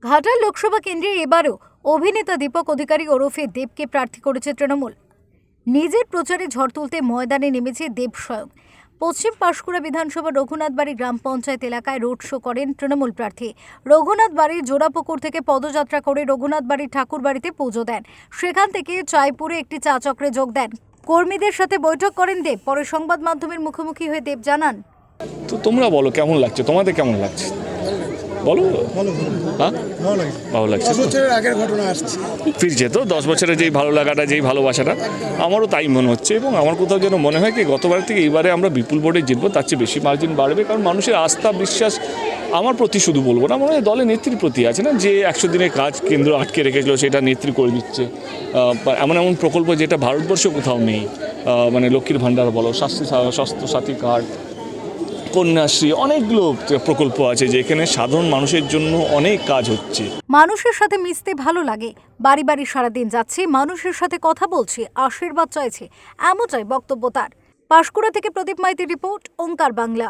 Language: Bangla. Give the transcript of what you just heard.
ঘাটাল লোকসভা কেন্দ্রে এবারও অভিনেতা দীপক অধিকারী ওরফে দেবকে প্রার্থী করেছে তৃণমূল। নিজের প্রচারে ঝড় তুলতে ময়দানে নেমেছে দেব স্বয়ং। পশ্চিম পাঁশকুড়া বিধানসভা রঘুনাথবাড়ি গ্রাম পঞ্চায়েত এলাকায় রোড শো করেন তৃণমূল প্রার্থী। রঘুনাথবাড়ির জোড়াপুকুর থেকে পদযাত্রা করে রঘুনাথবাড়ির ঠাকুর বাড়িতে পুজো দেন। সেখান থেকে চাইপুরে একটি চা চক্রে যোগ দেন। কর্মীদের সাথে বৈঠক করেন দেব। পরে সংবাদ মাধ্যমের মুখোমুখি হয়ে দেব জানান, তো তোমরা বলো কেমন লাগছে, তোমাদের কেমন লাগছে বলো। হ্যাঁ, ভালো লাগছে। 10 বছরের আগের ঘটনা আসছে, ফিরছে তো 10 বছরের যেই ভালো লাগাটা, যেই ভালোবাসাটা, আমারও তাই মনে হচ্ছে। এবং আমার কোথাও যেন মনে হয় কি গতবার থেকে এইবারে আমরা বিপুল ভোটে জিতবো, তার চেয়ে বেশি মার্জিন বাড়বে। কারণ মানুষের আস্থা বিশ্বাস আমার প্রতি শুধু বলবো না, মনে হয় দলের নেত্রীর প্রতি আছে না, যে 100 দিনের কাজ কেন্দ্র আটকে রেখেছিল সেটা নেত্রী করে দিচ্ছে। এমন এমন প্রকল্প যেটা ভারতবর্ষে কোথাও নেই, মানে লক্ষ্মীর ভাণ্ডার বলো, স্বাস্থ্য সাথী কার্ড, কন্যাশ্রী, অনেকগুলো প্রকল্প আছে যেখানে সাধারণ মানুষের জন্য অনেক কাজ হচ্ছে। মানুষের সাথে মিশতে ভালো লাগে, বাড়ি বাড়ি সারাদিন যাচ্ছে, মানুষের সাথে কথা বলছে, আশীর্বাদ চাইছে, এমনটাই বক্তব্য তার। পাঁশকুড়া থেকে প্রদীপ মাইতির রিপোর্ট, ওঙ্কার বাংলা।